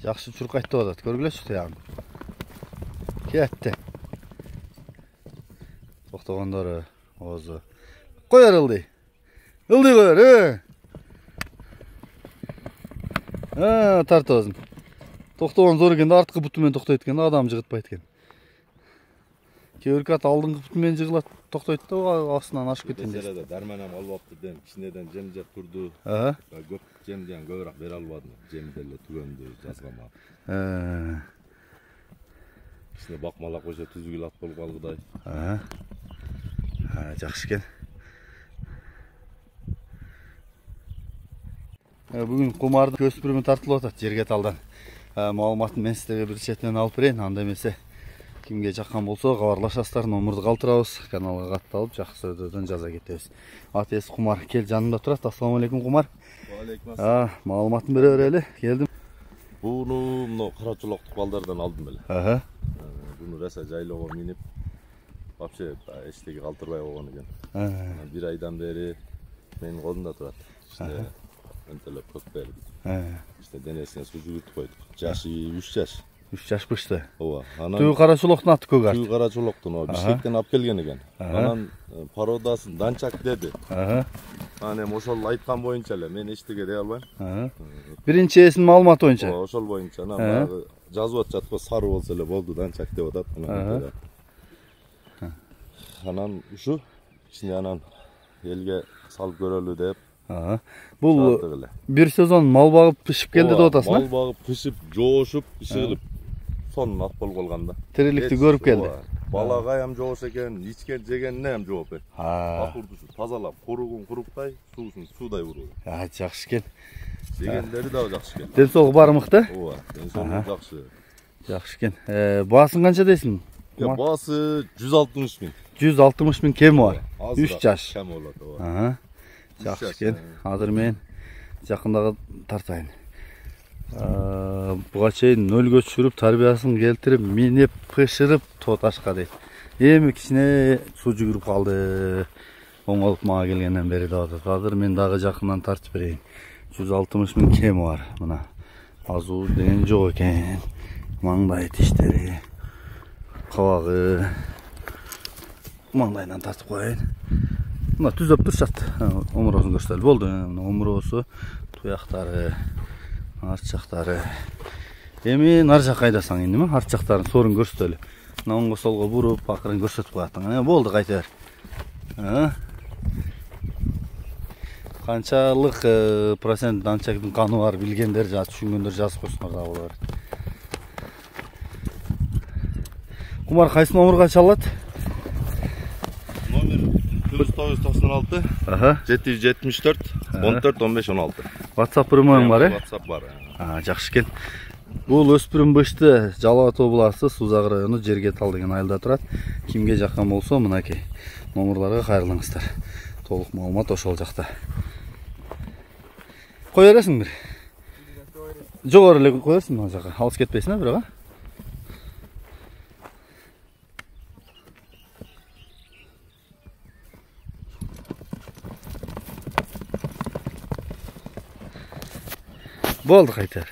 Жақсы чуркайтып атат. Көргүлөчү тиягын. Кетти. Токтогондору оозу. Коер ылдый. Ылдый коер, тартып өзүн. Токтогон зор экен, арткы буту менен токтойт экен, адам жыгытпайт экен. Кээ бир кат алдыңкы буту менен жыгылат, токтойт да астынан ашып кеткен. Дарманам албаптыр дем, кичинеден жем жеп турду. Көп жем деген көбүрөөк бере албадым. Жемди эле түгөндү жазгама. Кичине бакмалак ошо түзүгүл ат болуп калгыдай. Жакшы экен. Бүгүн кумарды көспүрүмү тартылып атат жерге талдан. Маалыматын мен силерге бир четинен алып берейин. Анда эмесе кимге жаккан болсо кабарлашасыздар, номурду калтырабыз, каналга катталып жакшы сөздөдөн жаза кетебиз. Атес Кумар кел жанымда турат. Ассаламу алейкум Кумар. Алейкум ассалам. Маалыматын бере берели. Келдим. Буну мына карачулоктук балдардан алдым эле. Буну раса жайлоого минип, вообще эчтеги калтырбай койгон экен. Бир айдан бери менин колумда турат. Öntelep köp verdik. İşte denesine su yürütüp koyduk. Yaşı 3 yaş. 3 yaş pişti. Ova. Tüy karaçoloktun attı köy artık. Tüy karaçoloktun o. Bişkekten alıp kelgen eken. Anan parodasın dançak dedi. Hani oşol aytkan boyunca ele. Men eştege dey albayım. Birinci esin malumat boyunca. Oşol boyunca. Жазып атчатпа сары болсо эле болду данчак деп атат. Анан ушу ичине анан элге салып көрөлү деп. Бул bir сезон мал багып пишип келди деп атасың Мал багып пишип, жоошуп, ишигилип сонун ат болуп калганда. Тириликти көрүп келди. Балага ham жоош экен, ичкен жегенине ham жооп экен. Акурдусу тазалап, куругун куруктай, суусун суудай буруу. Жакшы экен. Жегендери да жакшы экен. Ден соолугу бар мыкты? Ооба, ден соолугу жакшы. Жакшы экен. Баасын канча дейсиң? Баасы 160 миң. 160 миң кеми бар. 3 жаш. Кем болот, ооба. Жакшы экен. Азыр мен жакындагы тартайын. Буга чейин нөлгө түшүрүп, тарбиясын келтирип, минеп, пышырып, тоташка дейт. Эми кичине суу жүгүрүп калды. Оңолуп мага келгенден бери деп атат. Азыр мен дагы жакындан тартып берейин. 160 миң кеми бар. Мына азуу деген жок экен. Маңдай тиштери, кабагы. Маңдайынан тартып коеюн. Мына түзөп турушат. Омуросун көрсөтөлү болду. Омуросу, туяктары, арчактары. Эми нар жак айдасаң эндими? Арчактарын сорун көрсөтөлү. Мына оңго солго буруп, акырын көрсөтүп коятың. Болду кайта бер. Канчалык процент данчактын каны бар билгендер, түшүнгөндөр жазып койсуңар да болор. Кумар кайсы номурга чалат? Номер 996 774 14 15 16. WhatsApp нөмірің бар, WhatsApp бар. Жакшы экен. Бул өспүрүм бышты Жалал Ата областы Сузак району Жерге Тал деген айылда турат. Кимге жаккан болсо мынакей номурларга кайрылыңыздар. Толук маалымат ошол жакта. Кое бересиң бир? Жогору эле коерсуң мына жака. Алыс кетпесиң бирок. Болду кайтар.